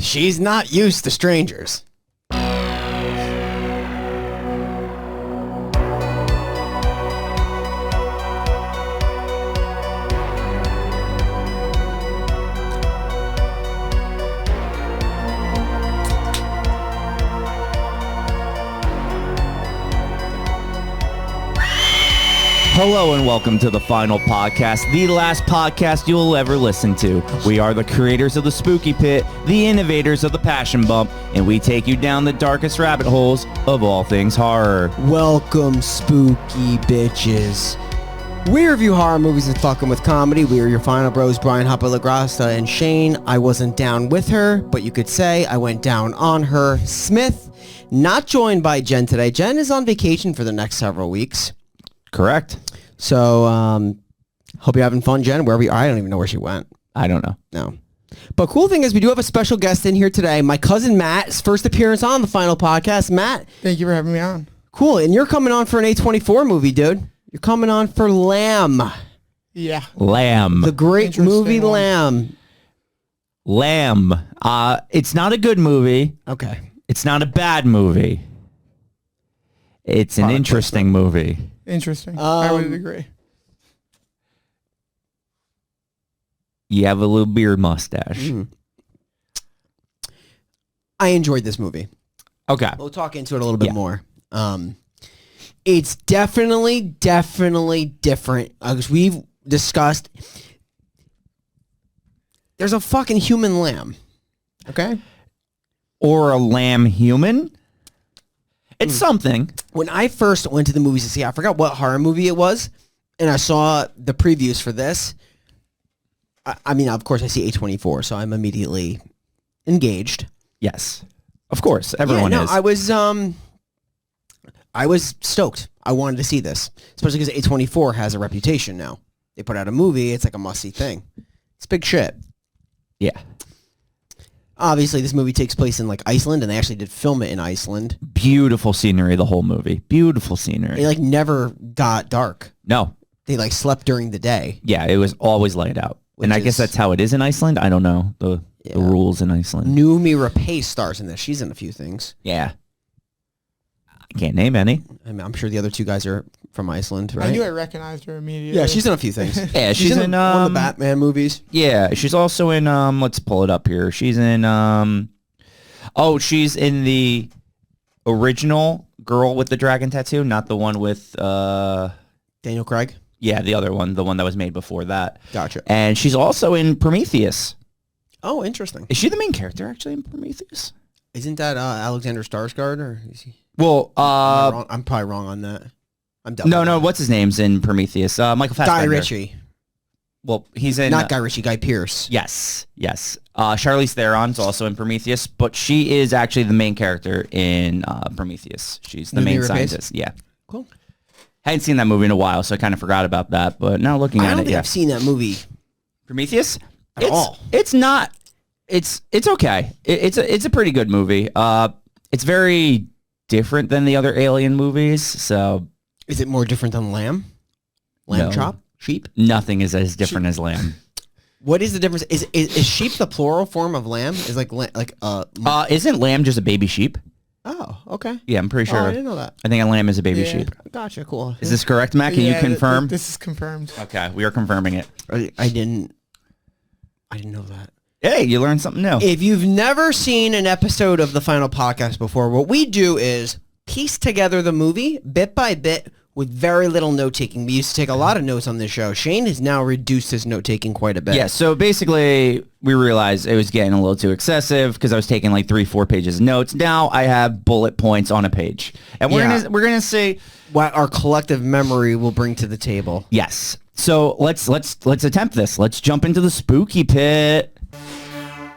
She's not used to strangers. Hello and welcome to the final podcast, the last podcast you will ever listen to. We are the creators of the Spooky Pit, the innovators of the Passion Bump, and we take you down the darkest rabbit holes of all things horror. Welcome, spooky bitches. We review horror movies and fucking with comedy. We are your final bros, Brian Hotboy LaGrasta and Shane. I wasn't down with her, but you could say I went down on her. Smith, not joined by Jen today. Jen is on vacation for the next several weeks. Correct. So, hope you're having fun, Jen. Wherever you are, I don't even know where she went. I don't know. No. But cool thing is we do have a special guest in here today. My cousin Matt's first appearance on the final podcast. Matt. Thank you for having me on. Cool. And you're coming on for an A24 movie, dude. You're coming on for Lamb. Yeah. Lamb. The great movie one. Lamb. Lamb. It's not a good movie. Okay. It's not a bad movie. It's an interesting movie. Interesting. I would agree. You have a little beard mustache. I enjoyed this movie. Okay. We'll talk into it a little bit more. It's definitely different. As we've discussed, there's a fucking human lamb. Okay? Or a lamb human. It's something. When I first went to the movies to see, I forgot what horror movie it was, and I saw the previews for this. I mean, of course, I see A24, so I'm immediately engaged. Yes. Of course. Everyone is. I was stoked. I wanted to see this, especially because A24 has a reputation now. They put out a movie. It's like a must-see thing. It's big shit. Yeah. Obviously, this movie takes place in like Iceland, and they actually did film it in Iceland. Beautiful scenery, the whole movie. Beautiful scenery. It like never got dark. No. They like slept during the day. Yeah, it was always light out. And I guess that's how it is in Iceland. I don't know the rules in Iceland. Noomi Rapace stars in this. She's in a few things. Yeah. I can't name any. I mean, I'm sure the other two guys are from Iceland, right? I knew I recognized her immediately. Yeah, she's in a few things. Yeah, she's in one of the Batman movies. Yeah, she's also in let's pull it up here. She's in she's in the original Girl with the Dragon Tattoo, not the one with Daniel Craig? Yeah, the other one, the one that was made before that. Gotcha. And she's also in Prometheus. Oh, interesting. Is she the main character actually in Prometheus? Isn't that Alexander Skarsgård, or is he? Well, I'm probably wrong on that. I'm No, what's his name's in Prometheus? Michael Fassbender. Guy Ritchie. Well, he's in... Not Guy Ritchie, Guy Pearce. Yes. Charlize Theron's also in Prometheus, but she is actually the main character in Prometheus. She's the main scientist. Yeah. Cool. Hadn't seen that movie in a while, so I kind of forgot about that, but now looking at it, I don't think I've seen that movie. Prometheus? At all. It's not... It's okay. It's a pretty good movie. It's very different than the other Alien movies, so... Is it more different than Lamb? Lamb No. chop? Sheep? Nothing is as different as Lamb. What is the difference? Is sheep the plural form of lamb? Is Isn't lamb just a baby sheep? Oh, okay. Yeah, I'm pretty sure. Oh, I didn't know that. I think a lamb is a baby sheep. Gotcha, cool. Is this correct, Matt? Can you confirm? This is confirmed. Okay, we are confirming it. I didn't know that. Hey, you learned something new. If you've never seen an episode of the final podcast before, what we do is piece together the movie bit by bit with very little note-taking. We used to take a lot of notes on this show. Shane has now reduced his note-taking quite a bit. Yeah, so basically, we realized it was getting a little too excessive because I was taking like 3-4 pages of notes. Now I have bullet points on a page. And we're gonna say what our collective memory will bring to the table. Yes. So let's attempt this. Let's jump into the spooky pit.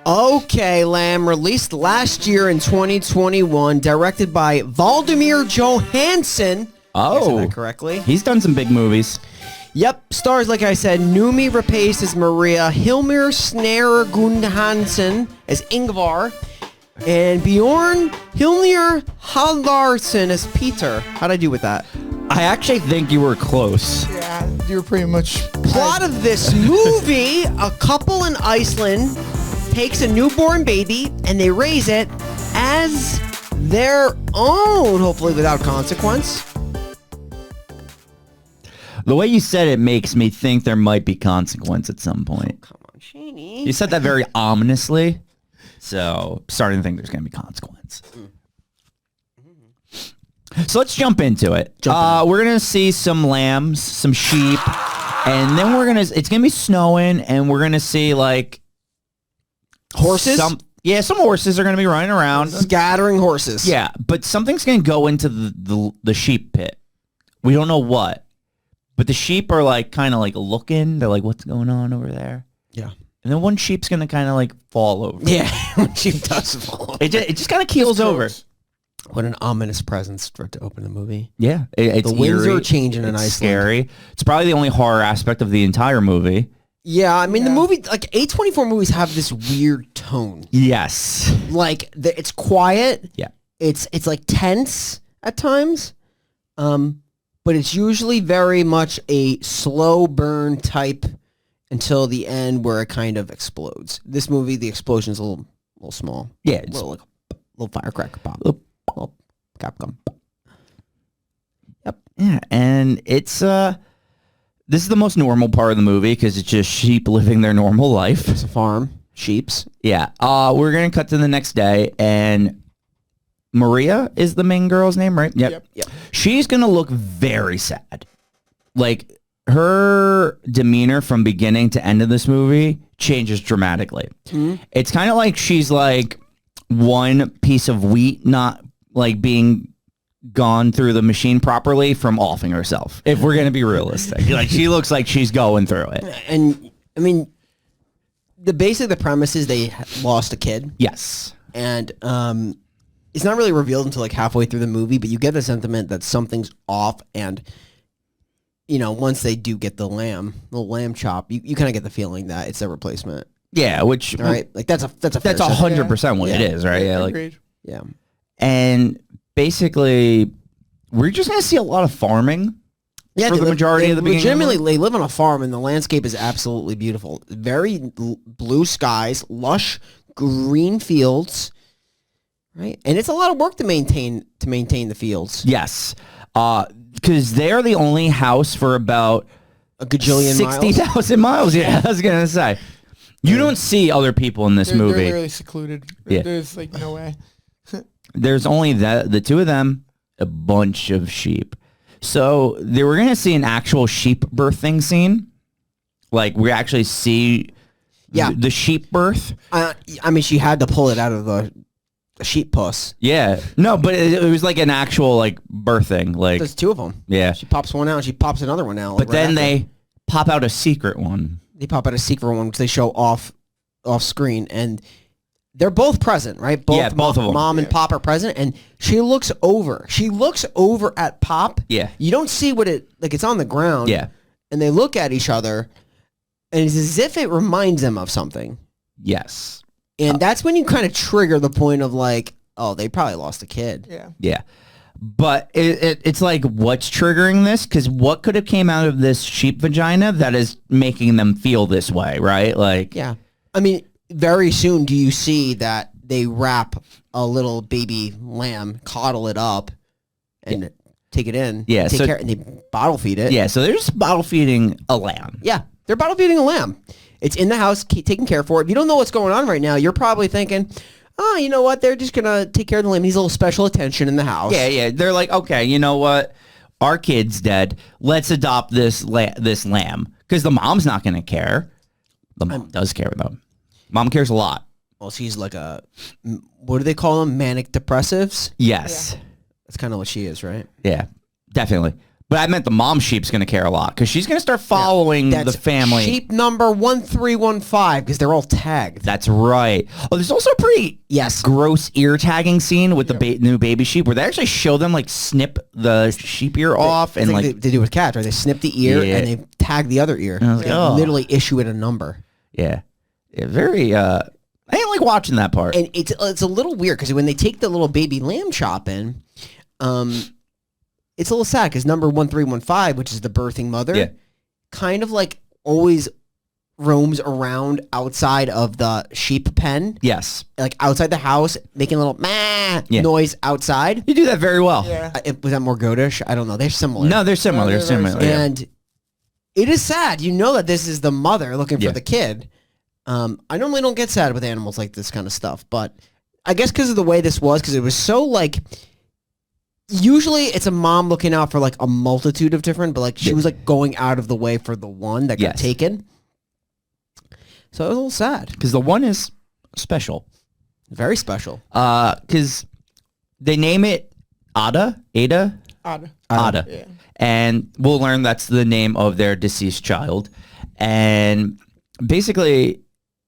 Okay, Lamb, released last year in 2021, directed by Valdemar Johansson. Oh, I said that correctly. He's done some big movies. Yep, stars, like I said, Noomi Rapace as Maria, Hilmir Snare Gunnarsson as Ingvar, and Bjorn Hilmir Haldarsson as Peter. How'd I do with that? I actually think you were close. Yeah, you were pretty much... Plot of this movie, a couple in Iceland takes a newborn baby and they raise it as their own, hopefully without consequence. The way you said it makes me think there might be consequence at some point. Come on, Shaney. You said that very ominously, so starting to think there's going to be consequence. So let's jump into it. We're going to see some lambs, some sheep, and then it's going to be snowing, and we're going to see like Horses? some horses are going to be running around. Scattering horses. Yeah, but something's going to go into the sheep pit. We don't know what. But the sheep are like kind of like looking. They're like, what's going on over there? Yeah. And then one sheep's going to kind of like fall over. Yeah, when sheep does fall. It just kind of keels over. What an ominous presence for it to open the movie. Yeah. It's the winds eerie. are changing in It's Iceland. Scary. It's probably the only horror aspect of the entire movie. Yeah, I mean, the movie, like, A24 movies have this weird tone. Yes. Like, it's quiet. Yeah. It's like tense at times. But it's usually very much a slow burn type until the end where it kind of explodes. This movie, the explosion's a little small. Yeah. A little firecracker pop. Little Capcom. Yep. Yeah, and it's this is the most normal part of the movie because it's just sheep living their normal life. It's a farm. Sheeps. Yeah. We're gonna cut to the next day, and Maria is the main girl's name, right? Yep. She's gonna look very sad. Like her demeanor from beginning to end of this movie changes dramatically. Mm-hmm. It's kind of like she's like one piece of wheat not like being gone through the machine properly from offing herself. If we're gonna be realistic, like she looks like she's going through it. And I mean, the premise is they lost a kid. Yes. And it's not really revealed until like halfway through the movie, but you get the sentiment that something's off, and once they do get the little lamb chop, you kind of get the feeling that it's their replacement. Yeah, which right, like that's fair that's 100% what it is, right? Yeah, like yeah, and basically we're just gonna see a lot of farming. Yeah, for the majority of the beginning. Legitimately, they live on a farm, and the landscape is absolutely beautiful. Very blue skies, lush green fields. Right, and it's a lot of work to maintain the fields. Yes, because they're the only house for about a gajillion 60,000 miles. Yeah, I was gonna say. You don't see other people in this movie. They're literally secluded. Yeah. There's like no way. There's only the two of them, a bunch of sheep. So we're gonna see an actual sheep birthing scene. Like we actually see, the sheep birth. I mean, she had to pull it out of the sheep puss. Yeah. No, but it was like an actual like birthing. Like there's two of them. Yeah. She pops one out and she pops another one out. But then they pop out a secret one. They pop out a secret one which they show off screen, and they're both present, right? Both of them. Mom and Pop are present, and she looks over at Pop. Yeah. You don't see it's on the ground. Yeah. And they look at each other, and it's as if it reminds them of something. Yes. And that's when you kind of trigger the point of like, oh, they probably lost a kid. Yeah. Yeah. But it's like, what's triggering this? Because what could have came out of this sheep vagina that is making them feel this way, right? Like, yeah. I mean, very soon do you see that they wrap a little baby lamb, coddle it up, and take it in. Yeah. Take care, and they bottle feed it. Yeah. So they're just bottle feeding a lamb. Yeah. They're bottle feeding a lamb. It's in the house, taking care for it. If you don't know what's going on right now, you're probably thinking, oh, you know what? They're just going to take care of the lamb. He's a little special attention in the house. Yeah, yeah. They're like, okay, you know what? Our kid's dead. Let's adopt this lamb. Because the mom's not going to care. The mom does care, though. Mom cares a lot. Well, she's like what do they call them? Manic depressives? Yes. Yeah. That's kind of what she is, right? Yeah, definitely. But I meant the mom sheep's going to care a lot because she's going to start following the family. Sheep number 1315 because they're all tagged. That's right. Oh, there's also a pretty gross ear tagging scene with the new baby sheep where they actually show them like snip the sheep ear off. And like they do with cats, right? They snip the ear and they tag the other ear. And literally issue it a number. Yeah. Very, I didn't like watching that part. And it's a little weird because when they take the little baby lamb chop in, it's a little sad because number 1315, which is the birthing mother, kind of like always roams around outside of the sheep pen, Yes. like outside the house, making a little meh noise outside. You do that very well. Yeah. Was that more goatish? I don't know. They're similar. No, they're similar. No, They're they're very similar. similar. Yeah. And it is sad. You know that this is the mother looking for Yeah. the kid. I normally don't get sad with animals like this kind of stuff, but I guess because of the way this was, because it was so like. Usually it's a mom looking out for like a multitude of different, but like she was like going out of the way for the one that got Yes. taken. So it was a little sad. Because the one is special. Very special. Because they name it Ada. Odd. Ada. Yeah. And we'll learn that's the name of their deceased child. And basically,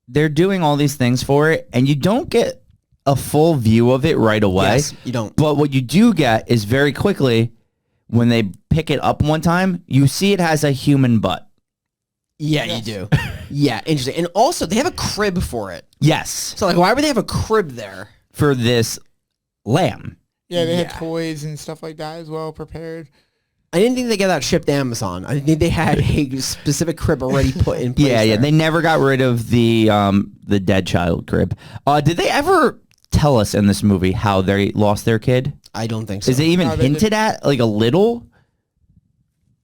they're doing all these things for it, and you don't get a full view of it right away. Yes, you don't. But what you do get is very quickly, when they pick it up one time, you see it has a human butt. Yeah, Yes. you do. Yeah, interesting. And also, they have a crib for it. Yes. So like, why would they have a crib there? For this lamb. Yeah, they had Yeah. toys and stuff like that as well prepared. I didn't think they got that shipped to Amazon. I think they had a specific crib already put in place. Yeah. there. They never got rid of the dead child crib. Did they ever tell us in this movie how they lost their kid? I don't think so. Is it even No, they hinted at, like a little?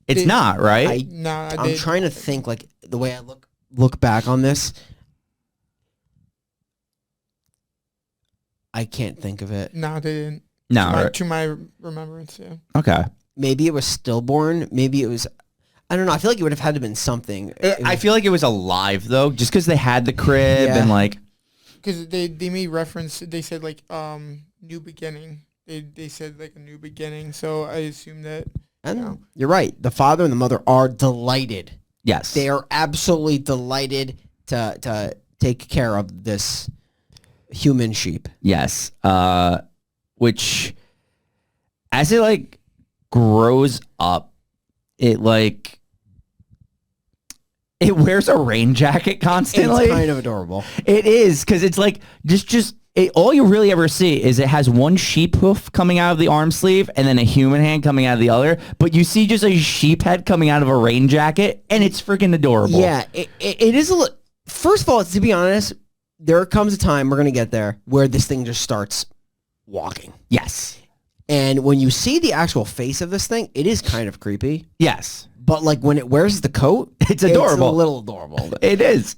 It's They- not, right? I- No, I'm trying to think, like, the way I look back on this. I can't think of it. No, they didn't. no. To my, Right. to my remembrance, yeah. Okay. Maybe it was stillborn. Maybe it was. I don't know. I feel like it would have had to have been something. I feel like it was alive though, just because they had the crib Yeah. and like. Because they made reference, they said like new beginning. They said like a new beginning. So I assume that And No. you're right. The father and the mother are delighted. Yes. They are absolutely delighted to take care of this human sheep. Yes. Which, as it like grows up, it like it wears a rain jacket constantly. It's kind of adorable. It is, because it's like just all you really ever see is it has one sheep hoof coming out of the arm sleeve and then a human hand coming out of the other. But you see just a sheep head coming out of a rain jacket, and it's freaking adorable. Yeah, it is a little. First of all, to be honest, there comes a time, we're going to get there, where this thing just starts walking. Yes. And when you see the actual face of this thing, it is kind of creepy. Yes. But like when it wears the coat, It's adorable. It's a little adorable. It is.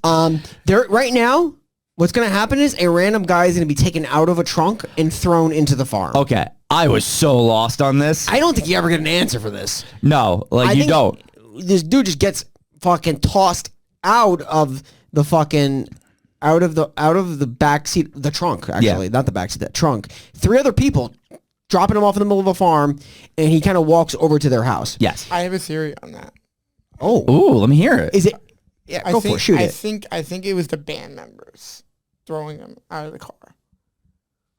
There right now, what's going to happen is a random guy is going to be taken out of a trunk and thrown into the farm. Okay. I was so lost on this. I don't think you ever get an answer for this. No, like I you think don't. This dude just gets fucking tossed out of the fucking out of the back seat, the trunk actually, not the back seat, that trunk. 3 other people dropping him off in the middle of a farm, and he kind of walks over to their house. Yes. I have a theory on that. Oh, Ooh, let me hear it. is it? Yeah, go for it. Shoot it. I think it was the band members throwing him out of the car.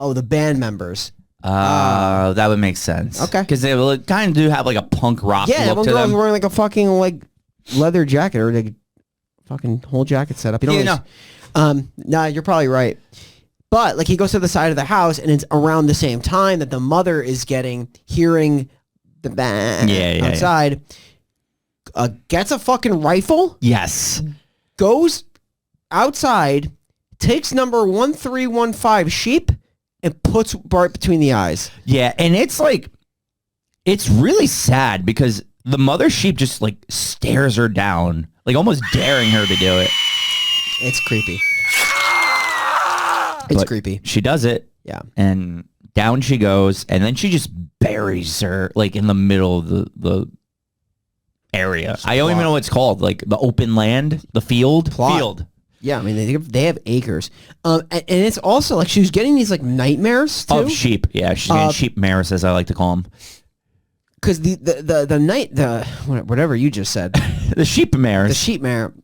Oh, the band members. That would make sense. Okay. Because they kind of do have like a punk rock Yeah, that look one to girl was them. wearing like a fucking like leather jacket or like fucking whole jacket setup. You know. Yeah, Nah, you're probably right. But like he goes to the side of the house, and it's around the same time that the mother is hearing the bang Yeah. outside. Gets a fucking rifle, Yes. goes outside, takes number 1315 sheep, and puts right between the eyes. Yeah, and it's like, it's really sad because the mother sheep just like stares her down, like almost daring her to do it. It's creepy. It's But creepy. She does it, Yeah. and down she goes, and then she just buries her like in the middle of the area. I don't even know what it's called, like the open land, the field. Plot. Field. Yeah, I mean they have acres, and it's also like she was getting these like nightmares too, Of sheep. Yeah, she's getting sheep mares, as I like to call them. because whatever you just said, The sheep mares. the sheep mare.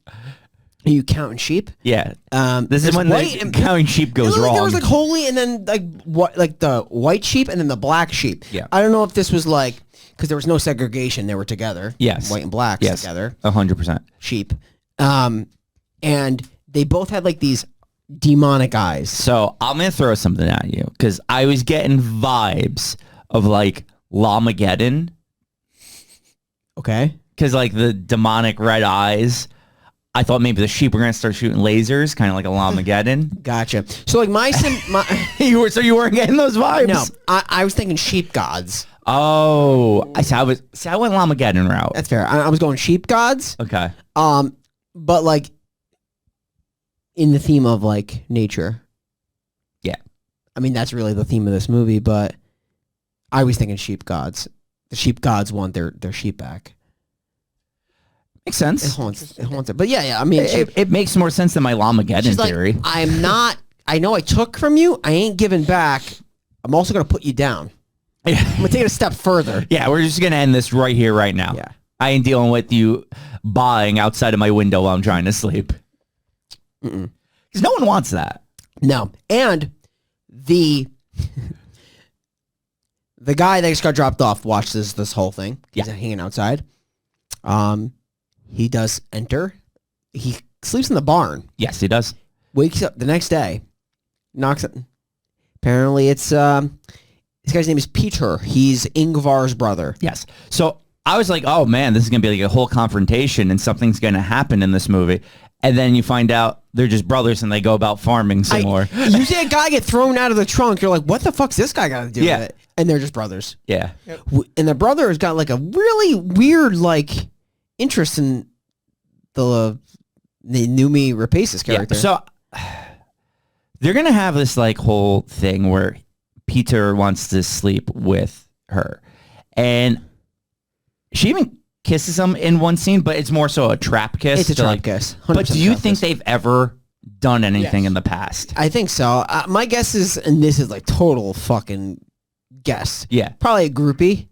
Are you counting sheep? Yeah. This is there's when white the and- counting sheep goes Like, wrong. there was like holy, and then like what, like the white sheep, and then the black sheep. Yeah. I don't know if this was like because there was no segregation; they were together. Yes. white and blacks Yes. together. 100%. Sheep, and they both had like these demonic eyes. So I'm going to throw something at you because I was getting vibes of like Lamageddon Okay. because like the demonic red eyes. I thought maybe the sheep were gonna start shooting lasers, kind of like a Llamageddon. Gotcha. So like my You weren't getting those vibes. no, I was thinking sheep gods. Oh, I went Llamageddon route. That's fair. I was going sheep gods. Okay. But like in the theme of like nature. Yeah. I mean that's really the theme of this movie, but I was thinking sheep gods. The sheep gods want their sheep back. Makes sense. It haunts it. But yeah. I mean, It makes more sense than my Llamageddon like, theory. I'm not. I know I took from you. I ain't giving back. I'm also gonna put you down. I'm gonna take it a step further. Yeah, we're just gonna end this right here, right now. Yeah. I ain't dealing with you buying outside of my window while I'm trying to sleep. Because no one wants that. No, and the guy that just got dropped off watched this whole thing. He's hanging outside. He does enter. He sleeps in the barn. Yes, he does. Wakes up the next day. Knocks it. Apparently, it's this guy's name is Peter. He's Ingvar's brother. Yes. So I was like, oh man, this is gonna be like a whole confrontation and something's gonna happen in this movie. And then you find out they're just brothers and they go about farming some more. You see a guy get thrown out of the trunk. You're like, what the fuck's this guy got to do with it? And they're just brothers. Yeah. And the brother has got like a really weird like interest in the Numi Rapace's character. Yeah. So they're gonna have this like whole thing where Peter wants to sleep with her, and she even kisses him in one scene, but it's more so a trap kiss. It's a trap kiss. But do you think kiss. they've ever done anything in the past? I think so. My guess is, and this is like total fucking guess. Yeah. Probably a groupie.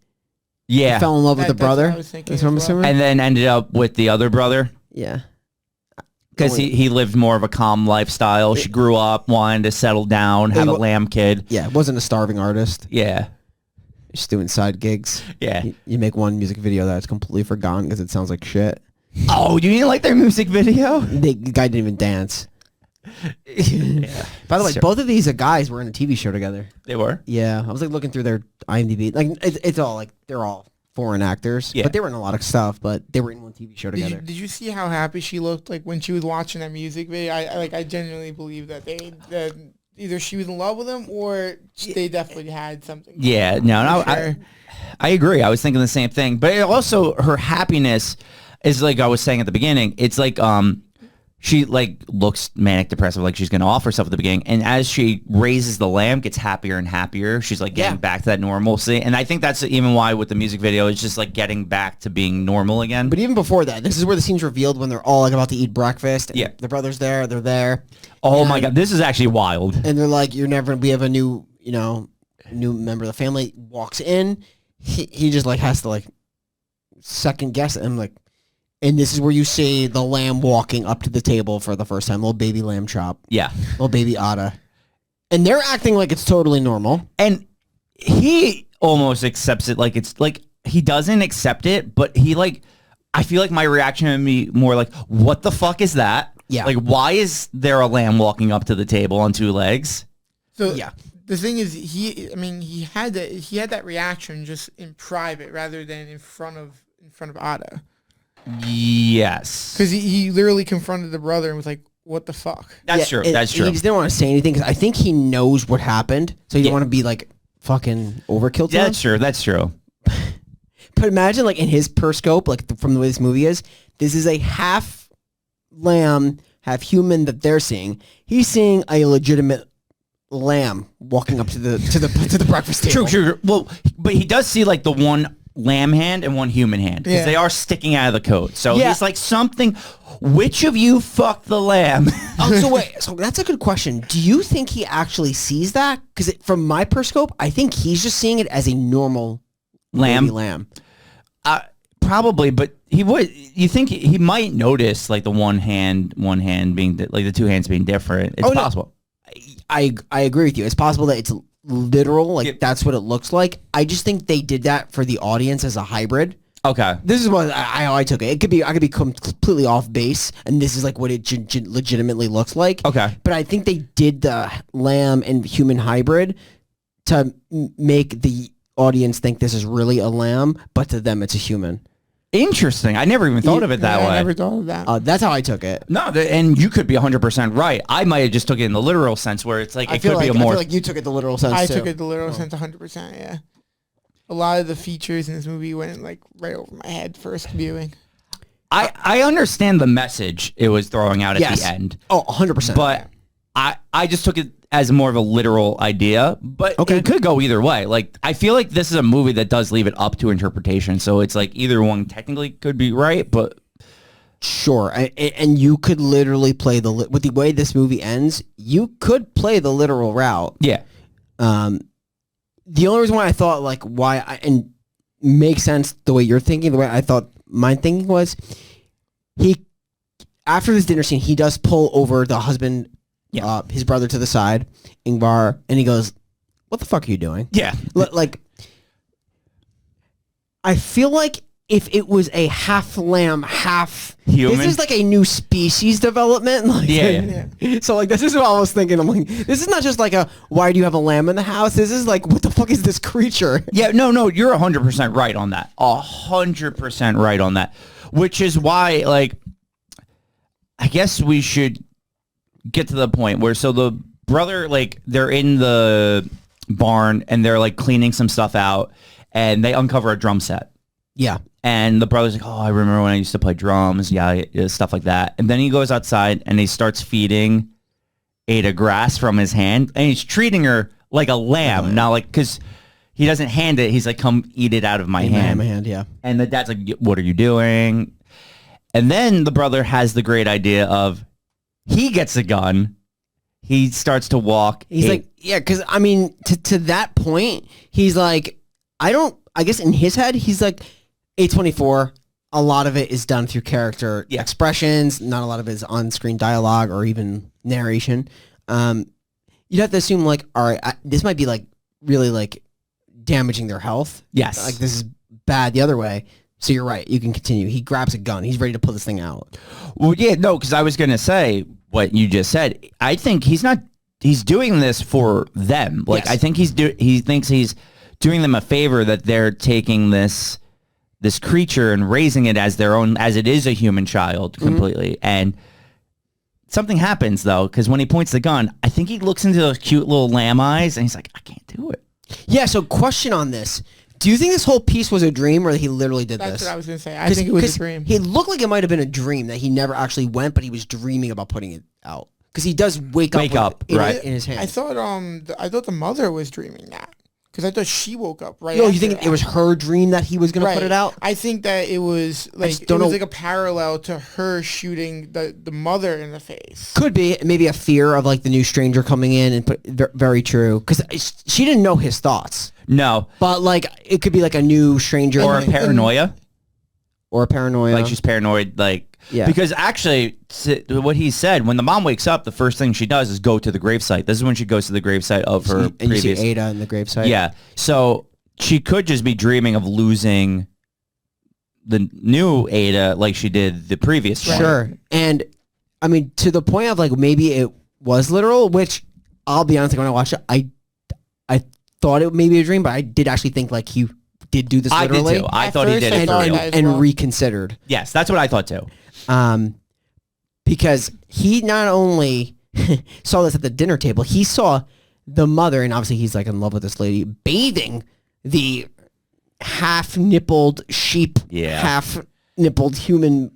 Yeah. He fell in love with the brother. That's That's what I'm assuming. And then ended up with the other brother. Yeah. Because he lived more of a calm lifestyle. She grew up, wanted to settle down, have a lamb kid. Yeah, wasn't a starving artist. Yeah. Just doing side gigs. Yeah. You make one music video that's completely forgotten because it sounds like shit. Oh, you didn't like their music video? The guy didn't even dance. Yeah. By the way, both of these guys were in a TV show together. They were? Yeah. I was like looking through their IMDb. Like it's all like they're all foreign actors. Yeah. But they were in a lot of stuff, but they were in one TV show together. Did you see how happy she looked like when she was watching that music video? I genuinely believe that that either she was in love with him or they definitely had something. Yeah, no, I agree. I was thinking the same thing. But it also, her happiness is like I was saying at the beginning. It's like she like looks manic depressive, like she's going to off herself at the beginning. And as she raises the lamb, gets happier and happier. She's like getting back to that normalcy. And I think that's even why with the music video, it's just like getting back to being normal again. But even before that, this is where the scene's revealed when they're all like about to eat breakfast. And the brother's there. They're there. Oh my God, this is actually wild. And they're like, "You're never. We have a new, new member of the family." Walks in. He just like has to like second guess it. I'm like, and this is where you see the lamb walking up to the table for the first time, little baby lamb chop. Yeah, little baby Otta, and they're acting like it's totally normal. And he almost accepts it like it's like he doesn't accept it, but he like. I feel like my reaction would be more like, "What the fuck is that?" Yeah. Like, why is there a lamb walking up to the table on two legs? So the thing is, he had that reaction just in private rather than in front of Ada. Yes. Because he literally confronted the brother and was like, "What the fuck?" That's true. That's true. He just didn't want to say anything because I think he knows what happened, so he didn't want to be like fucking overkill to him. That's true. That's true. But imagine like in his Periscope, like from the way this movie is, this is a half lamb, half human that they're seeing. He's seeing a legitimate lamb walking up to the breakfast table. True. Well, but he does see like the one lamb hand and one human hand because they are sticking out of the coat. So he's like something. Which of you fucked the lamb? So that's a good question. Do you think he actually sees that? Because from my Periscope, I think he's just seeing it as a normal lamb. Probably, but he would. You think he might notice like the one hand being like the two hands being different? It's possible. I agree with you. It's possible that it's literal, like that's what it looks like. I just think they did that for the audience as a hybrid. Okay, this is what I took it. I could be completely off base, and this is like what it legitimately looks like. Okay, but I think they did the lamb and human hybrid to make the audience think this is really a lamb, but to them it's a human. Interesting. I never even thought of it that way. I never thought of that. That's how I took it. No, and you could be 100% right. I might have just took it in the literal sense where it's like I it feel could like, be a more. I feel like you took it the literal sense I too. took it the literal sense 100%, yeah. A lot of the features in this movie went like right over my head first viewing. I understand the message it was throwing out at the end. Oh, 100%. But I just took it as more of a literal idea, but Okay. it could go either way. Like, I feel like this is a movie that does leave it up to interpretation. So it's like either one technically could be right, but Sure, and you could literally play with the way this movie ends. You could play the literal route. yeah. The only reason why I thought and makes sense the way you're thinking, the way I thought my thinking was, after this dinner scene, he does pull over the husband, his brother to the side, Ingvar, and he goes, "What the fuck are you doing?" Yeah. Like, I feel like if it was a half lamb, half human, this is like a new species development. Like, Yeah. So like, this is what I was thinking. I'm like, this is not just like why do you have a lamb in the house? This is like, what the fuck is this creature? Yeah, no, you're 100% right on that. 100% right on that. Which is why, like, I guess we should get to the point where, so the brother, like, they're in the barn and they're like cleaning some stuff out and they uncover a drum set. Yeah. And the brother's like, oh, I remember when I used to play drums. Yeah, stuff like that. And then he goes outside and he starts feeding Ada grass from his hand. And he's treating her like a lamb. Now, like, because he doesn't hand it. He's like, come eat it out of my hand. My hand, yeah. And the dad's like, what are you doing? And then the brother has the great idea of, he gets a gun. He starts to walk. He's like, yeah, because, I mean, to that point, he's like, I guess in his head, he's like, A24, a lot of it is done through character expressions. Not a lot of it is on-screen dialogue or even narration. You'd have to assume, like, all right, this might be, like, really, like, damaging their health. Yes. Like, this is bad the other way. So you're right. You can continue. He grabs a gun. He's ready to pull this thing out. Well, yeah, no, because I was going to say what you just said. I think he's doing this for them. Like, Yes. I think he thinks he's doing them a favor that they're taking this creature and raising it as their own, as it is a human child completely. And something happens though, because when he points the gun, I think he looks into those cute little lamb eyes and he's like, I can't do it. Yeah, so question on this. Do you think this whole piece was a dream or that he literally did That's this? what I was going to say. I think it was a dream. He looked like it might have been a dream that he never actually went, but he was dreaming about putting it out. Because he does wake up right. in his hand. I thought the mother was dreaming that. Because I thought she woke up right No, after you think that. it was her dream that he was going to put it out? I think that it was like just don't know. like a parallel to her shooting the mother in the face. Could be. Maybe a fear of like the new stranger coming in and very true. Because she didn't know his thoughts. No. But like, it could be like a new stranger. Or a paranoia. Or a paranoia. Like she's paranoid, like, yeah. Because actually, what he said, when the mom wakes up, the first thing she does is go to the gravesite. This is when she goes to the gravesite of her and previous... you see Ada in the gravesite. Yeah. So she could just be dreaming of losing the new Ada like she did the previous one. Sure. And I mean, to the point of like, maybe it was literal, which I'll be honest, like, when I watched it, I thought it may be a dream, but I did actually think like he did do this literally. I did too. I At thought he first, did I it thought for real. that as And well. reconsidered. Yes, that's what I thought too. Because he not only saw this at the dinner table, he saw the mother, and obviously he's like in love with this lady, bathing the half-nippled sheep, Yeah. half-nippled human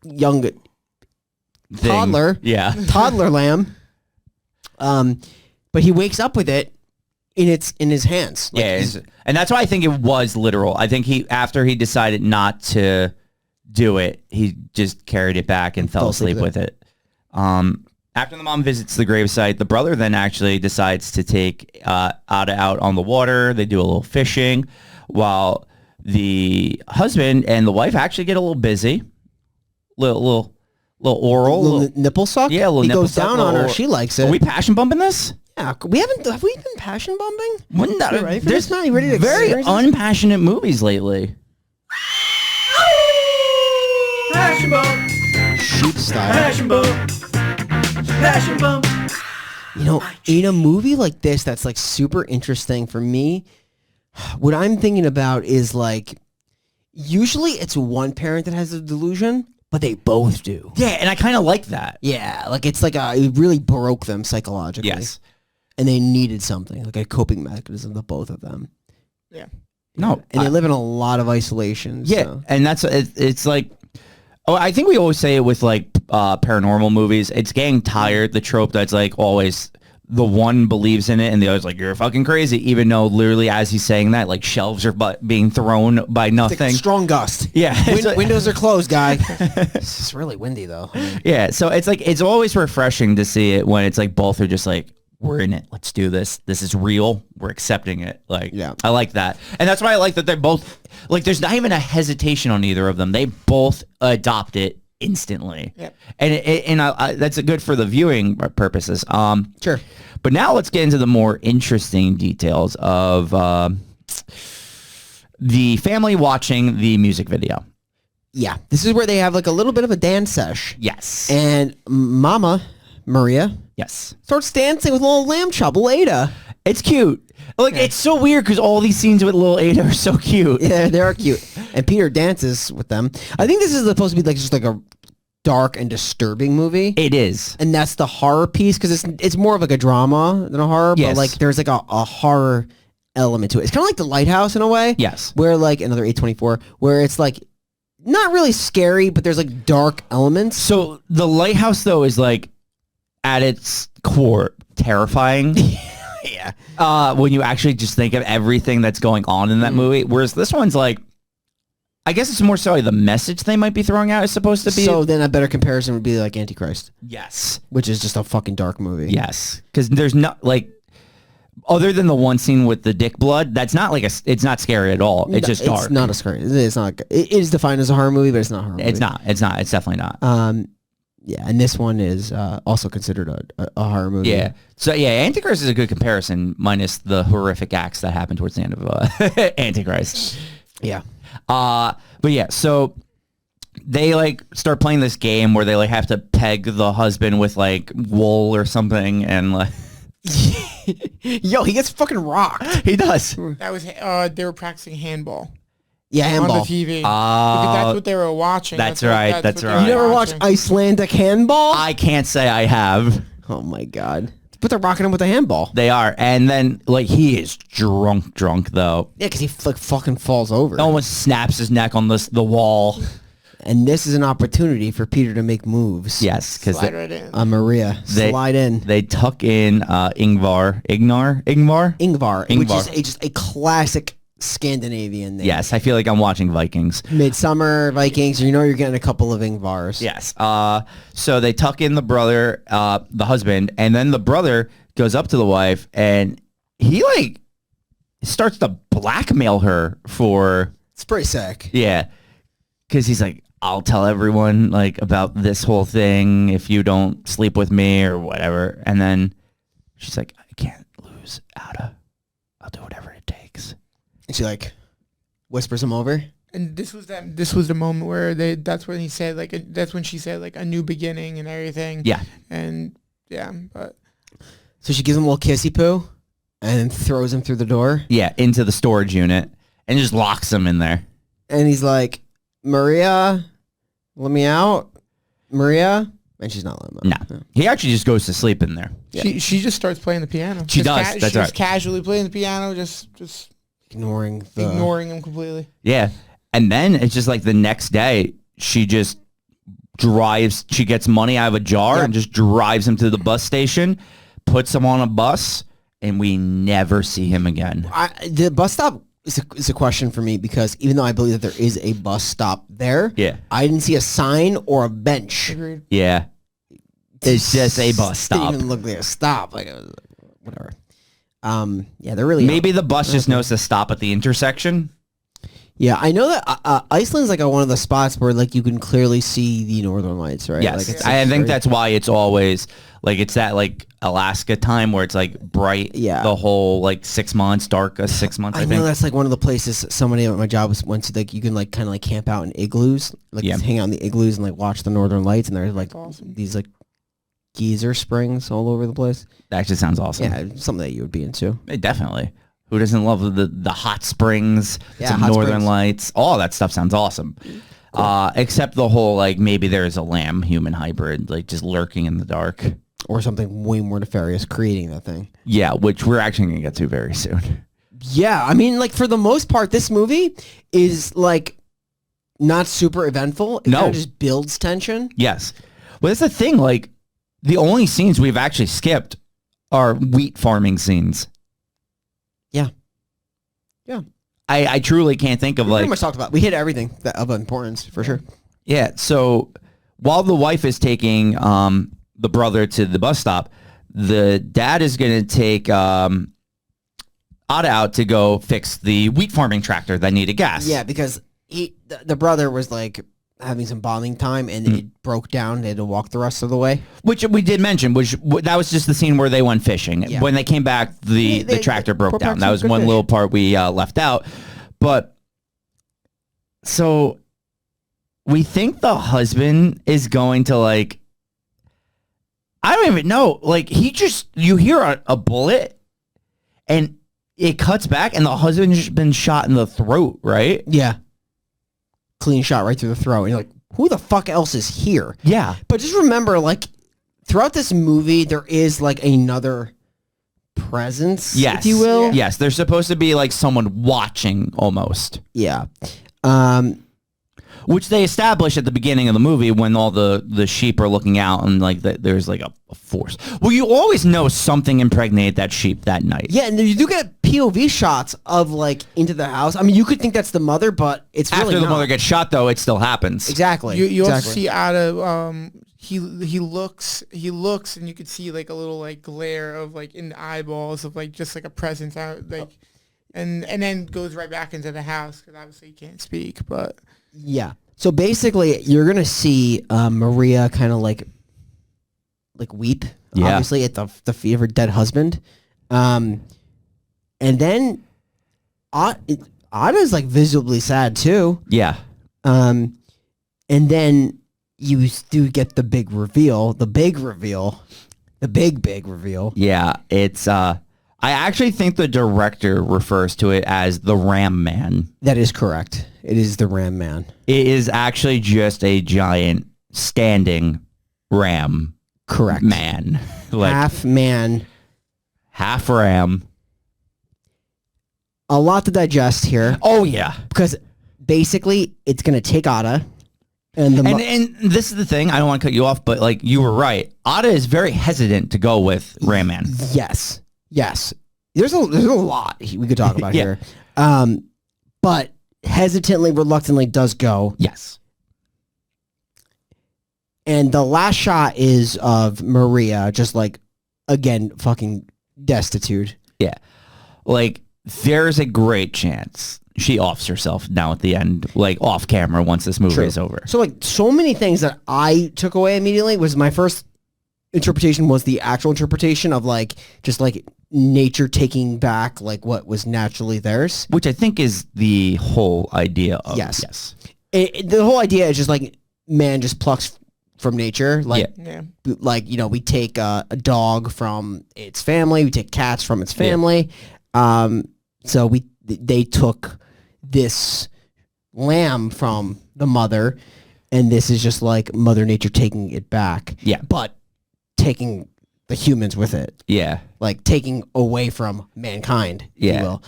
young Thing. toddler, Yeah. toddler lamb. But he wakes up with it in his hands. Like, Yeah, and that's why I think it was literal. I think after he decided not to do it, he just carried it back and fell asleep with it. After the mom visits the gravesite, the brother then actually decides to take Ada out on the water. They do a little fishing, while the husband and the wife actually get a little busy. Little oral. little nipple suck. Yeah, a little he nipple goes suck, down on her. little- She likes it. Are we passion bumping this? Yeah, have we been passion bumping? When You ready for this there's now? You ready to very experience this? unpassionate movies lately. Passion bump, Sheep style. passion bump, passion bump. You know, in a movie like this that's like super interesting for me, what I'm thinking about is like, Usually it's one parent that has the delusion, but they both do. Yeah, and I kind of like that. Yeah, like it's like it really broke them psychologically. Yes. And they needed something, like a coping mechanism, the both of them. Yeah. No. And they live in a lot of isolation. Yeah, So. and it's like, oh, I think we always say it with like paranormal movies. It's getting tired, the trope that's like always the one believes in it and the other's like, you're fucking crazy, even though literally as he's saying that, like shelves are being thrown by nothing. It's like a strong gust. Yeah. Windows are closed, guy. It's really windy, though. Yeah, so it's like, it's always refreshing to see it when it's like both are just like, we're in it. Let's do this. This is real. We're accepting it. Like, yeah. I like that. And that's why I like that they're both, like, there's not even a hesitation on either of them. They both adopt it instantly. Yep. And that's good for the viewing purposes. Sure. But now let's get into the more interesting details of the family watching the music video. Yeah. This is where they have like a little bit of a dance sesh. Yes. And Mama, Maria, yes, starts dancing with little lamb chop, little Ada. It's cute. Like, it's so weird because all these scenes with little Ada are so cute. Yeah, they are cute. And Peter dances with them. I think this is supposed to be like just like a dark and disturbing movie. It is. And that's the horror piece because it's more of like a drama than a horror. Yes. But like there's like a horror element to it. It's kind of like The Lighthouse in a way. Yes. Where like another A24, where it's like not really scary, but there's like dark elements. So The Lighthouse, though, is like at its core terrifying. Yeah. When you actually just think of everything that's going on in that movie. Whereas this one's like, I guess it's more so like the message they might be throwing out is supposed to be. So then a better comparison would be like Antichrist, yes. which is just a fucking dark movie. Yes. Because there's not like, other than the one scene with the dick blood, that's not like it's not scary at all. It's just dark. It's not a scary. It's not. It is defined as a horror movie, but it's not a horror movie. It's not. It's definitely not. Yeah, and this one is also considered a horror movie. Yeah. So yeah, Antichrist is a good comparison, minus the horrific acts that happen towards the end of Antichrist. Yeah. But yeah, so they like start playing this game where they like have to peg the husband with like wool or something, and like Yo, he gets fucking rocked. he does. That was they were practicing handball. Yeah, handball. On the TV. Because that's what they were watching. That's right, that's what they right. You were never watched watching. Icelandic handball? I can't say I have. Oh my god. But they're rocking him with a handball. They are, and then like he is drunk though. Yeah, because he like fucking falls over. Almost snaps his neck on the wall. And this is an opportunity for Peter to make moves. Yes, because Slide right in. Maria, slide in. They tuck in Ingvar, which is just a classic Scandinavian name. Yes, I feel like I'm watching Vikings. Midsummer Vikings. You know you're getting a couple of Ingvars. Yes. So they tuck in the brother, the husband, and then the brother goes up to the wife, and he like starts to blackmail her for. It's pretty sick. Yeah, because he's like, I'll tell everyone like about this whole thing if you don't sleep with me or whatever. And then she's like, I can't lose Ada. I'll do whatever it takes. And she like whispers him over. And this was the moment where that's when he said like that's when she said like a new beginning and everything. Yeah. And yeah, but So she gives him a little kissy poo and then throws him through the door. Yeah, into the storage unit and just locks him in there. And he's like, Maria, let me out. Maria. And she's not letting him out. No. He actually just goes to sleep in there. she just starts playing the piano. She does, that's she's right. casually playing the piano, just Ignoring ignoring him completely. Yeah. And then it's just like the next day, she just drives, she gets money out of a jar and just drives him to the bus station, puts him on a bus, and we never see him again. The bus stop is a question for me because even though I believe that there is a bus stop there, I didn't see a sign or a bench. Agreed. Yeah. It's just a bus stop. Didn't even look like a stop. Like whatever. Yeah, they're really Maybe the bus just knows to stop at the intersection. Yeah, I know that Iceland's like one of the spots where like you can clearly see the northern lights, right? Yes, like, it's, I think that's why it's always like it's that like Alaska time where it's like bright. Yeah. The whole like 6 months, dark 6 months. I know think that's like one of the places somebody at my job went to. Like you can like kind of like camp out in igloos, like just hang out in the igloos and like watch the northern lights. And there's like these like geyser springs all over the place. that actually sounds awesome. Yeah, something that you would be into. Definitely. Who doesn't love the hot springs, Yeah, some hot northern springs. lights? All that stuff sounds awesome. Except the whole, like, maybe there's a lamb human hybrid, like, just lurking in the dark. Or something way more nefarious creating that thing. Yeah, which we're actually going to get to very soon. Yeah, I mean, like, for the most part, this movie is, like, not super eventful. It No. kind of just builds tension. Yes. Well, that's the thing. Like, the only scenes we've actually skipped are wheat farming scenes. Yeah. Yeah. I truly can't think of, We like... pretty much talked about. We hit everything of importance, for sure. Yeah, so while the wife is taking the brother to the bus stop, the dad is going to take Ada out to go fix the wheat farming tractor that needed gas. Yeah, because the brother was, like, having some bonding time, and it broke down. They had to walk the rest of the way. Which we did mention, that was just the scene where they went fishing. Yeah. When they came back, the tractor broke down. That was good one fish. little part we left out. But, so, we think the husband is going to, like, I don't even know. Like, you hear a bullet, and it cuts back, and the husband's been shot in the throat, right? Yeah. Clean shot right through the throat. And you're like, who the fuck else is here? Yeah. But just remember, like, throughout this movie, there is, like, another presence, Yes. if you will. Yeah. Yes, there's supposed to be, like, someone watching, almost. Yeah. Which they establish at the beginning of the movie when all the sheep are looking out and like there's like a force. Well, you always know something impregnated that sheep that night. Yeah, and you do get POV shots of, like, into the house. I mean, you could think that's the mother, but it's really After the not. mother gets shot, though, it still happens. Exactly. You also exactly. see Ada. He looks, and you could see, like, a little, like, glare of, like, in the eyeballs of, like, just like a presence out, like, and then goes right back into the house because obviously he can't speak, but. Yeah. So basically, you're gonna see Maria kind of like weep, Yeah. obviously at the feet of her dead husband, and then Ada's like visibly sad too. Yeah. And then you do get the big reveal, the big reveal. Yeah. It's I actually think the director refers to it as the Ram Man. That is correct. It is the Ram Man. It is actually just a giant standing ram Correct. man. Like Half man. half ram. A lot to digest here Oh yeah. because basically it's gonna take Ada and the And this is the thing, I don't want to cut you off, but like you were right. Ada is very hesitant to go with Ram Man. Yes. There's a lot we could talk about Yeah. here. But hesitantly, reluctantly does go. Yes. And the last shot is of Maria just like, again, fucking destitute. Yeah. Like there's a great chance she offs herself now at the end, like off camera once this movie True. is over. So like so many things that I took away immediately was my first interpretation was the actual interpretation of like just like nature taking back like what was naturally theirs. Which I think is the whole idea of Yes. The whole idea is just like man just plucks from nature. Like, Yeah. like, you know, we take a dog from its family, we take cats from its family. So they took this lamb from the mother, and this is just like Mother Nature taking it back. Yeah. But taking the humans with it. Yeah. Like taking away from mankind, if Yeah. you will.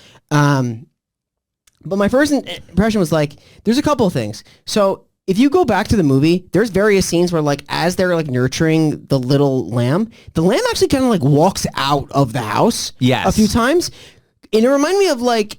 But my first impression was like, there's a couple of things. So if you go back to the movie, there's various scenes where like as they're like nurturing the little lamb, the lamb actually kind of like walks out of the house Yes. a few times. And it reminded me of like,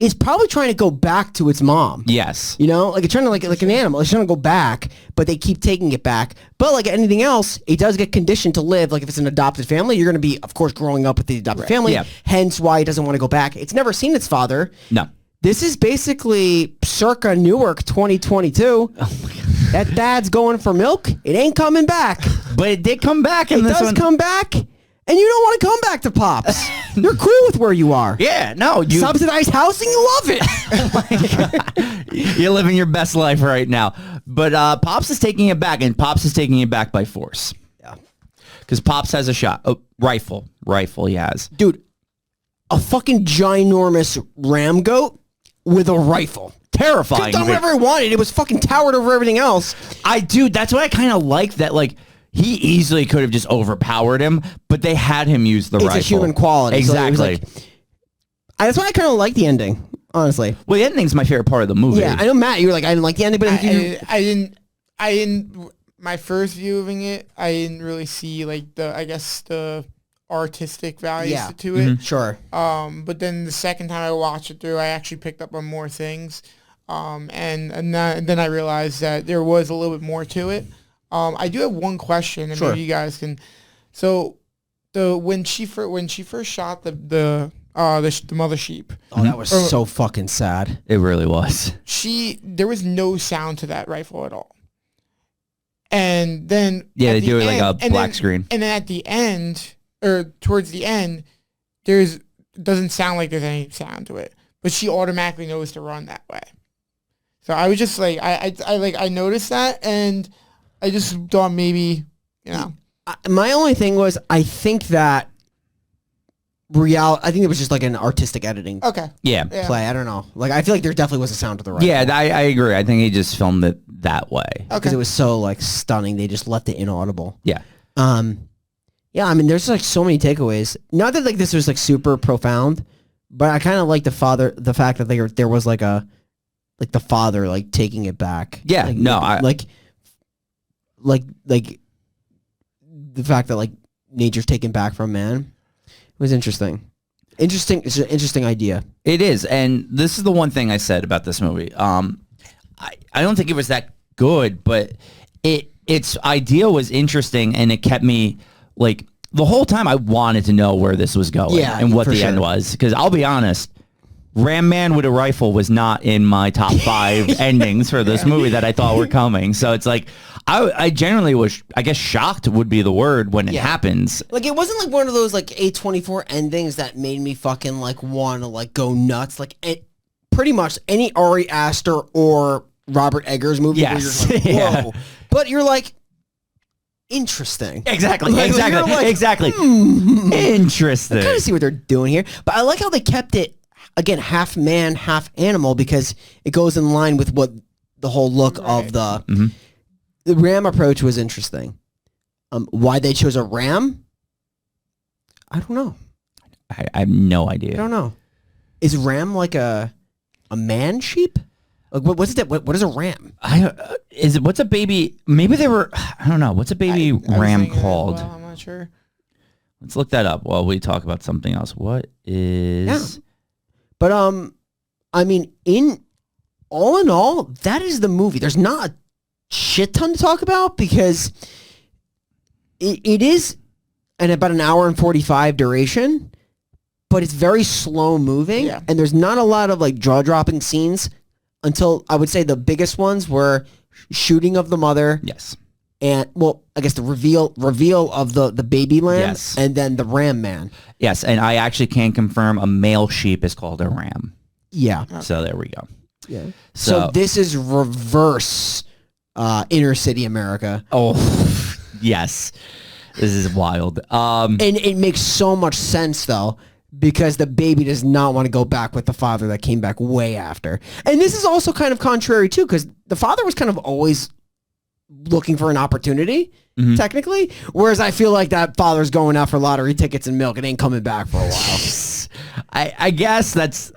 it's probably trying to go back to its mom. Yes. You know, like it's trying to like an animal. It's trying to go back, but they keep taking it back. But like anything else, it does get conditioned to live. Like if it's an adopted family, you're going to be, of course, growing up with the adopted family. Yeah. Hence why it doesn't want to go back. It's never seen its father. No. This is basically circa Newark 2022. Oh my God. That dad's going for milk. It ain't coming back. But it did come back in It this does one. come back, and you don't want to come back to Pops. You're cool with where you are. Yeah, no, you Subsidized housing, you love it. you're living your best life right now. But Pops is taking it back, and Pops is taking it back by force. Yeah. Because Pops has a shot. Oh, rifle he has. Dude, a fucking ginormous ram goat with a rifle. Terrifying. Done whatever he wanted. It was fucking towered over everything else. That's what I kind of like, that like he easily could have just overpowered him, but they had him use the rifle. It's a human quality. Exactly. So it was like, that's why I kind of like the ending, honestly. Well, the ending's my favorite part of the movie. Yeah, I know, Matt, you were like, I didn't like the ending, but I didn't. My first viewing it, I didn't really see like the artistic values to it. Sure. But then the second time I watched it through, I actually picked up on more things. And then I realized that there was a little bit more to it. I do have one question, and maybe you guys can. So, when she first shot the mother sheep. Oh, that was so fucking sad. It really was. There was no sound to that rifle at all. And then they do it like a black screen. And then at the end, or towards the end, doesn't sound like there's any sound to it, but she automatically knows to run that way. So I was just like, I noticed that, and I just thought maybe, My only thing was, I think that I think it was just like an artistic editing play. I don't know. Like, I feel like there definitely was a sound to the rifle. Yeah, I agree. I think he just filmed it that way. Because it was so like stunning. They just left it inaudible. Yeah. Yeah, I mean, there's like so many takeaways. Not that like this was like super profound, but I kind of like the fact that there was like the father like taking it back. Yeah, like, like the fact that like nature's taken back from man. It was interesting. It's an interesting idea. It is, and this is the one thing I said about this movie. I don't think it was that good, but its idea was interesting, and it kept me like the whole time. I wanted to know where this was going and what the end was, because I'll be honest, Ram Man with a rifle was not in my top 5 endings for this movie that I thought were coming. So it's like, I generally was, I guess, shocked would be the word when it happens. Like, it wasn't like one of those like A24 endings that made me fucking like want to like go nuts. Like, pretty much any Ari Aster or Robert Eggers movie where you're like, whoa. But you're like, interesting. Exactly. Like, Exactly. Interesting. I kind of see what they're doing here. But I like how they kept it, again, half man, half animal, because it goes in line with what the whole look of the ram approach was interesting. Why they chose a ram? I don't know. I have no idea. I don't know. Is ram like a man sheep? Like, what's that? What is a ram? What's a baby? Maybe they were. I don't know. What's a baby ram called? Well, I'm not sure. Let's look that up while we talk about something else. What is? Yeah. But I mean, in all, that is the movie. There's not a shit ton to talk about because it is about an hour and 45 duration, but it's very slow moving, and there's not a lot of like jaw dropping scenes until I would say the biggest ones were shooting of the mother. Yes. And well, I guess the reveal of the baby lamb, yes, and then the ram man. Yes, and I actually can confirm a male sheep is called a ram. Yeah. So there we go. Yeah. So this is reverse inner city America. Oh, yes. This is wild. And it makes so much sense though, because the baby does not want to go back with the father that came back way after. And this is also kind of contrary too, because the father was kind of always looking for an opportunity, technically. Whereas I feel like that father's going out for lottery tickets and milk and ain't coming back for a while. I guess that's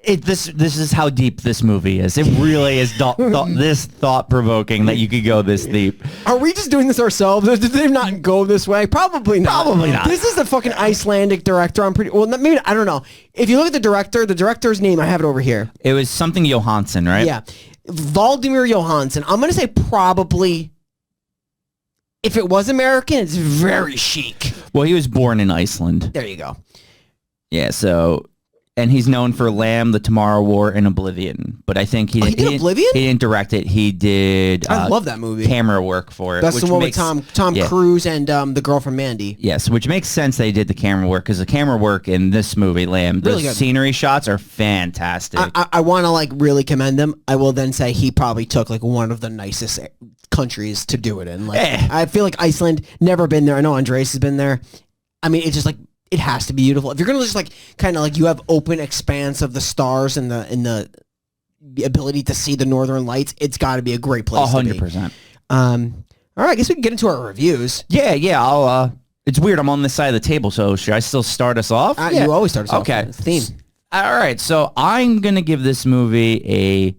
it. This is how deep this movie is. It really is this thought provoking that you could go this deep. Are we just doing this ourselves? Did they not go this way? Probably not. Probably not. This is the fucking Icelandic director. I'm pretty well. Maybe I don't know. If you look at the director's name, I have it over here. It was something Johansson, right? Yeah. Valdimir Johansson. I'm going to say probably, if it was American, it's very chic. Well, he was born in Iceland. There you go. Yeah, so, and he's known for Lamb, The Tomorrow War, and Oblivion. But I think he did Oblivion? He didn't direct it. He did. I love that movie. Camera work for it. That's the one with Tom Cruise and the girl from Mandy. Yes, which makes sense they did the camera work, because the camera work in this movie, Lamb, really the good. Scenery shots are fantastic. I want to like really commend him. I will then say he probably took like one of the nicest countries to do it in. Like, I feel like Iceland, never been there. I know Andres has been there. I mean, it's just like, it has to be beautiful. If you're gonna just like kind of like you have open expanse of the stars and the ability to see the northern lights, it's got to be a great place. 100%. All right, I guess we can get into our reviews. Yeah. I'll. It's weird. I'm on this side of the table, so should I still start us off? You always start us off. Okay. It's the theme. All right. So I'm gonna give this movie a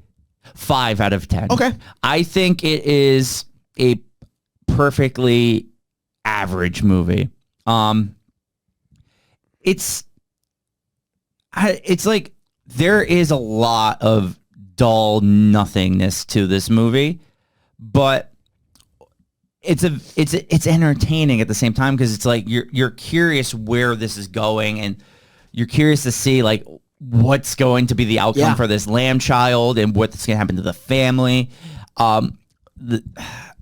5 out of 10. Okay. I think it is a perfectly average movie. It's like there is a lot of dull nothingness to this movie, but it's entertaining at the same time because it's like you're curious where this is going and you're curious to see like what's going to be the outcome for this lamb child and what's going to happen to the family.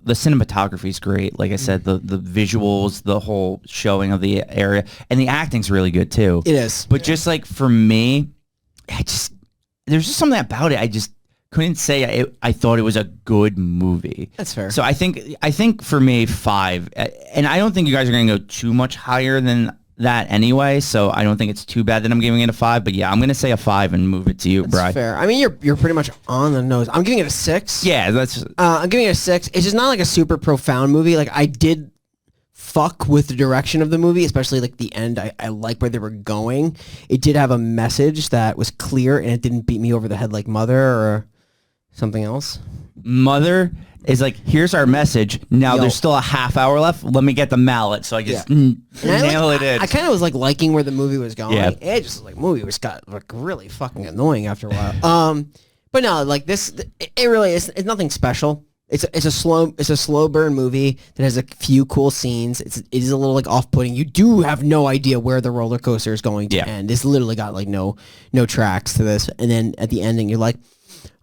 The cinematography is great. Like I said, the visuals, the whole showing of the area, and the acting's really good too. It is. But just like for me, there's just something about it. I just couldn't say I thought it was a good movie. That's fair. So I think for me 5, and I don't think you guys are going to go too much higher than that anyway. So I don't think it's too bad that I'm giving it a 5. But yeah, I'm going to say a 5 and move it to you, Bri. Fair. I mean, you're pretty much on the nose. I'm giving it a 6. Yeah, that's. I'm giving it a 6. It's just not like a super profound movie. Like I did fuck with the direction of the movie, especially like the end. I like where they were going. It did have a message that was clear, and it didn't beat me over the head like Mother or something else. Mother is like, here's our message. Now there's still a half hour left. Let me get the mallet so I just nail it in. I kind of was like liking where the movie was going. Yeah. It just like movie was got like really fucking annoying after a while. But no, like this, it really is. It's nothing special. It's a slow burn movie that has a few cool scenes. It is a little like off-putting. You do have no idea where the roller coaster is going to end. It's literally got like no tracks to this. And then at the ending, you're like,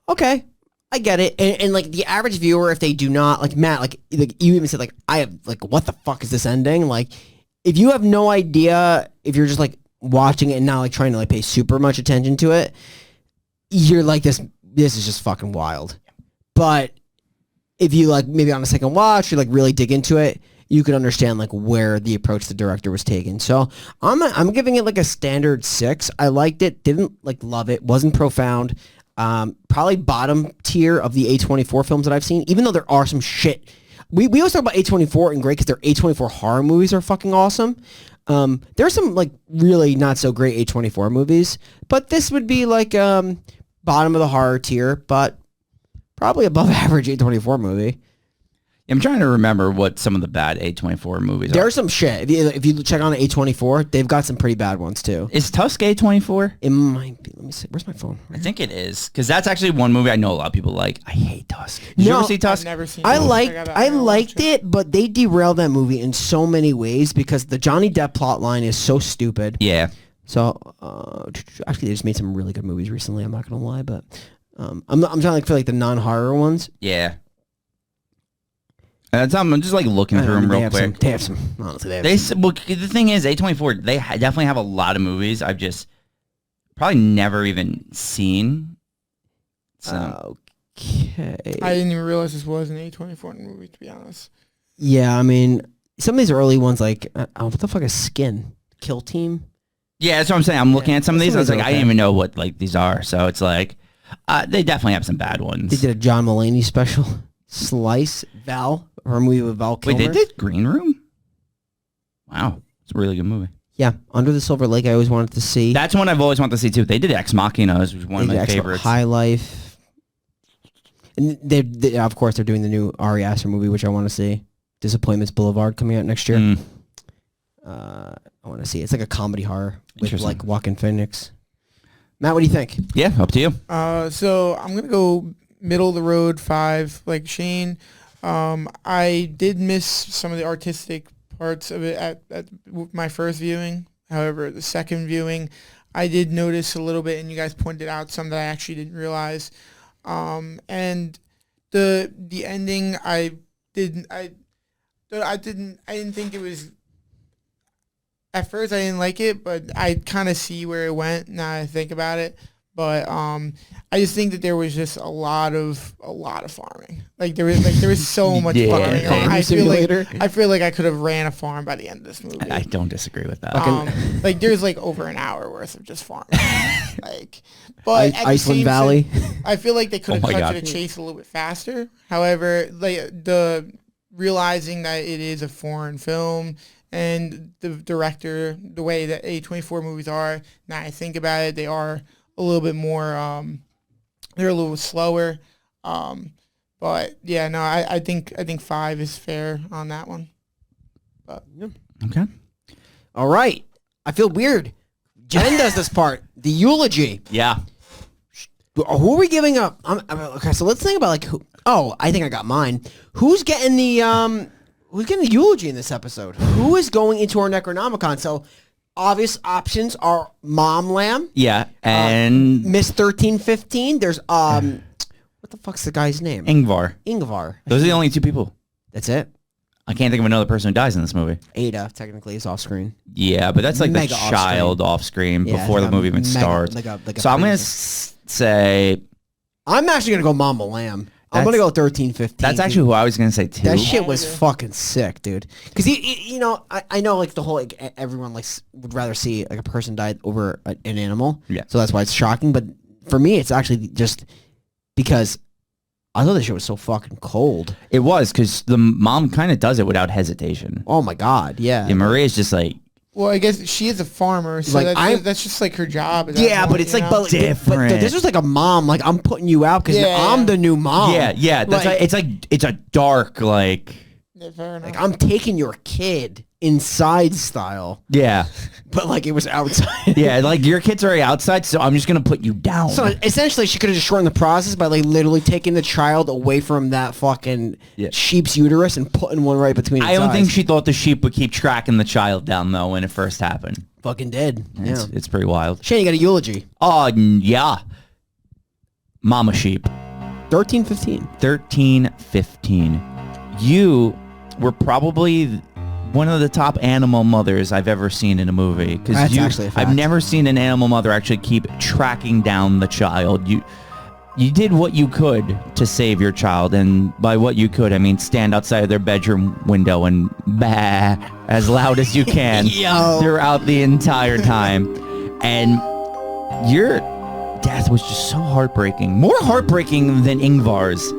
okay, I get it. And like the average viewer, if they do not like Matt, like you even said, like I have like what the fuck is this ending? Like if you have no idea, if you're just like watching it and not like trying to like pay super much attention to it, you're like this is just fucking wild. But if you like maybe on a second watch, you like really dig into it, you could understand like where the approach the director was taking. So I'm giving it like a standard 6. I liked it, didn't like love it, wasn't profound. Probably bottom tier of the A24 films that I've seen, even though there are some shit. We always talk about A24 and great because their A24 horror movies are fucking awesome. There's some like really not so great A24 movies, but this would be like bottom of the horror tier, but probably above average A24 movie. I'm trying to remember what some of the bad A24 movies are. There's some shit. If you check on A24, they've got some pretty bad ones too. Is Tusk A24? It might be. Let me see. Where's my phone? I think it is, because that's actually one movie I know a lot of people like. I hate Tusk. Did you ever see Tusk? I've never seen I it. liked it, but they derailed that movie in so many ways because the Johnny Depp plot line is so stupid. Yeah. So actually, they just made some really good movies recently. I'm not gonna lie, but I'm trying to like feel like the non-horror ones. Yeah. I'm just like looking through them real quick. They have some. Honestly, they have some. Well, the thing is, A24, they definitely have a lot of movies I've just probably never even seen. So. Okay. I didn't even realize this was an A24 movie, to be honest. Yeah, I mean, some of these early ones, like, what the fuck is Skin? Kill Team? Yeah, that's what I'm saying. I'm looking at some of these. I was like, okay. I didn't even know what like these are. So it's like, they definitely have some bad ones. They did a John Mulaney special. Slice, Val, or a movie with Val Kilmer. Wait, they did Green Room? Wow. It's a really good movie. Yeah, Under the Silver Lake I always wanted to see. That's one I've always wanted to see too. They did Ex Machina, which was one of my favorites. High Life. And they of course, they're doing the new Ari Aster movie, which I want to see. Disappointments Boulevard coming out next year. I want to see. It's like a comedy horror with like Joaquin Phoenix. Matt, what do you think? Yeah, up to you. So I'm gonna go middle of the road 5, like Shane. I did miss some of the artistic parts of it at my first viewing. However, the second viewing, I did notice a little bit, and you guys pointed out some that I actually didn't realize. And the ending, I didn't think it was. At first, I didn't like it, but I kind of see where it went now I think about it. But I just think that there was just a lot of farming. Like there was so much farming. I feel like I could have ran a farm by the end of this movie. I don't disagree with that. Like there's like over an hour worth of just farming. Like, but at the Iceland same Valley. I feel like they could have Oh my cut God. to the chase a little bit faster. However, like the realizing that it is a foreign film and the director, the way that A24 movies are, now I think about it, they are a little bit more, they're a little slower. But yeah, no, I think 5 is fair on that one. But Okay. All right. I feel weird. Jen does this part. The eulogy. Yeah. Who are we giving up? Okay, so let's think about like who. Oh, I think I got mine. Who's getting the eulogy in this episode? Who is going into our Necronomicon? So obvious options are Mom Lamb. Yeah. And Miss 1315. There's what the fuck's the guy's name? Ingvar. Ingvar. Those are the only 2 people. That's it. I can't think of another person who dies in this movie. Ada technically is off screen. Yeah, but that's like Mega the child off screen Yeah, before like the a movie even mega- starts. like a So I'm going to princess. say I'm actually gonna go Mama Lamb. I'm gonna go 1315. that's actually who I was going to say too. That shit was fucking sick, dude. Because you know, I know like the whole like everyone like would rather see like a person die over an animal. Yeah. So that's why it's shocking. But for me, it's actually just because I thought this shit was so fucking cold. It was because the mom kind of does it without hesitation. Oh my god, yeah. Yeah, Maria's just like, well, I guess she is a farmer, so Like, that's just like her job. At that Yeah, point, but it's you like, know? but Different. this was like a mom. Like I'm putting you out because Yeah, I'm yeah. the new mom. yeah. That's Like- it's a dark like. Yeah, fair enough. Like I'm taking your kid inside style, Yeah, but like it was outside. yeah. Like your kid's already outside, so I'm just gonna put you down. So essentially, she could have just shortened the process by like literally taking the child away from that fucking Yeah. sheep's uterus and putting one right between. I its don't eyes. think she thought the sheep would keep tracking the child down though when it first happened. fucking did. Yeah. It's pretty wild. Shane, you got a eulogy. Oh yeah, Mama sheep. 1315. 1315. You were probably one of the top animal mothers I've ever seen in a movie. That's actually a fact. I've never seen an animal mother actually keep tracking down the child. You did what you could to save your child, and by what you could, I mean stand outside of their bedroom window and bah as loud as you can Yo. throughout the entire time. And your death was just so heartbreaking. More heartbreaking than Ingvar's.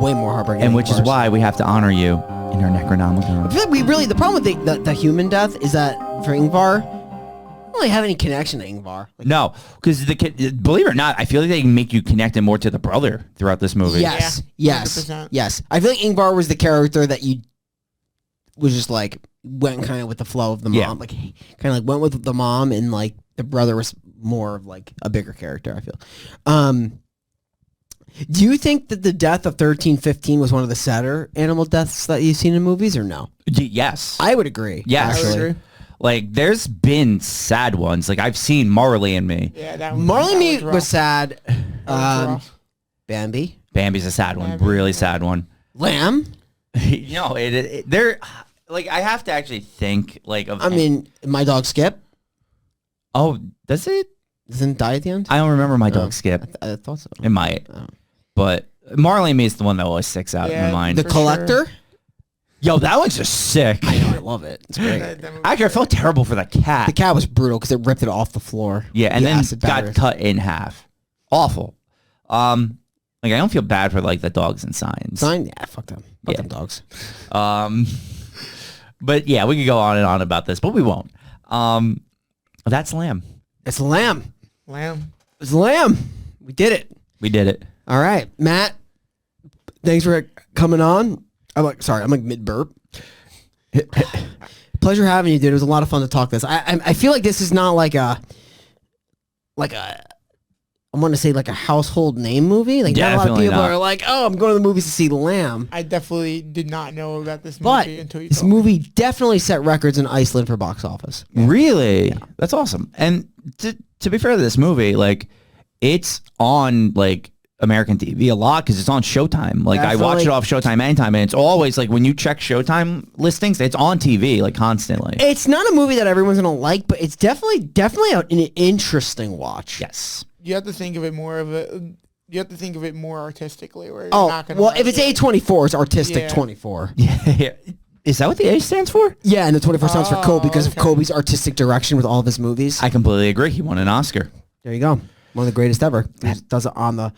Way more heartbreaking. And than which is Ingvar's. why we have to honor you in our I Necronomicon. feel like we really the problem with the human death is that for Ingvar, I don't really have any connection to Ingvar. Like, No, because the kid, believe it or not, I feel like they can make you connected more to the brother throughout this movie. Yes, Yeah, yes, 100%. yes. I feel like Ingvar was the character that you was just like went kind of with the flow of the mom, Yeah. like kind of like went with the mom, and like the brother was more of like a bigger character. I feel. Do you think that the death of 1315 was one of the sadder animal deaths that you've seen in movies, or no? Yes. I would agree. Yes. actually. Like, there's been sad ones. Like, I've seen Marley and Me. Yeah, that Marley that Me rough. was sad. That was rough. Bambi, Bambi's a sad one. Bambi. Really sad one. Lamb. You know, they're, like, I have to actually think, like, of... I mean, my dog Skip Oh, does it? doesn't die at the end. I don't remember my dog Skip. I thought so. It might. Oh. But Marley and Me is the one that always sticks out in Yeah, my mind. The For Collector. Yo, that one's just sick. I know, I love it. It's great. That movie- Actually, I felt terrible for that cat. The cat was brutal because it ripped it off the floor. Yeah, and The then acid got batteries. cut in half. Awful. Like, I don't feel bad for like the dogs and signs. Sign? Yeah, fuck them. Fuck Yeah. them dogs. But yeah, we could go on and on about this, but we won't. That's Lamb. It's Lamb. Lamb. It's Lamb. We did it. We did it. All right, Matt. Thanks for coming on. I'm like mid burp. Pleasure having you, dude. It was a lot of fun to talk this. I feel like this is not like a I want to say like a household name movie. Like not a lot of Definitely people not. are like, oh, I'm going to the movies to see Lamb. I definitely did not know about this But movie until you this told me. movie definitely set records in Iceland for box office. Really? That's awesome. And to be fair to this movie, like, it's on like American TV a lot because it's on Showtime. Like, I watch it off Showtime anytime, and it's always like when you check Showtime listings, it's on TV like constantly. It's not a movie that everyone's gonna like, but it's definitely an interesting watch. Yes. You have to think of it more of a. You have to think of it more artistically. Where you're Oh, not gonna well, like if it's it. A24, it's artistic Yeah. 24. Yeah. Is that what the A stands for? Yeah, and the 24 stands for Kobe because of okay. Kobe's artistic direction with all of his movies. I completely agree. He won an Oscar. There you go. One of the greatest ever. He does it on the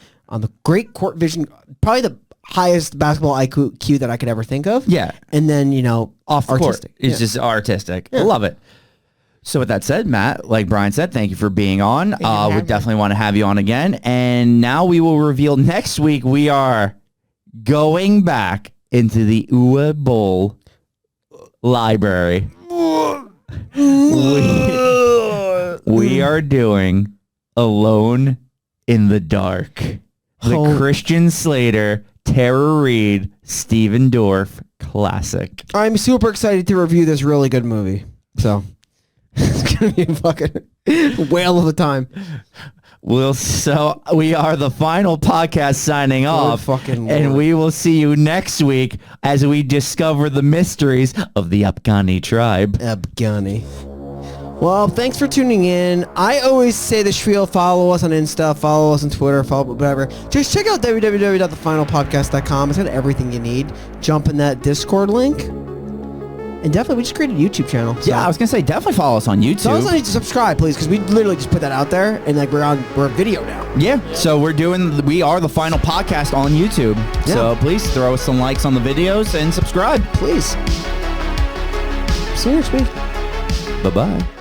great court vision, probably the highest basketball IQ that I could ever think of. Yeah. And then, Off the artistic. court. It's just artistic. I love it. So with that said, Matt, like Brian said, thank you for being on. you for We having definitely want to have you on again. And now we will reveal next week we are going back into the Ua Bowl library. We are doing Alone in the Dark. The Oh. Christian Slater, Tara Reid, Steven Dorff classic. I'm super excited to review this really good movie. So it's going to be a fucking whale of a time. So we are the final podcast signing off, fucking and Lord. we will see you next week as we discover the mysteries of the Upgani tribe. Abgani. Well, thanks for tuning in. I always say the spiel, follow us on Insta, follow us on Twitter, follow whatever. Just check out www.thefinalpodcast.com. It's got everything you need. Jump in that Discord link. And definitely, we just created a YouTube channel. So. Yeah, I was gonna say definitely follow us on YouTube. So also need to subscribe, please, because we literally just put that out there, and like we're video now. Yeah, so we are the final podcast on YouTube. Yeah. So please throw us some likes on the videos and subscribe. Please. See you next week. Bye-bye.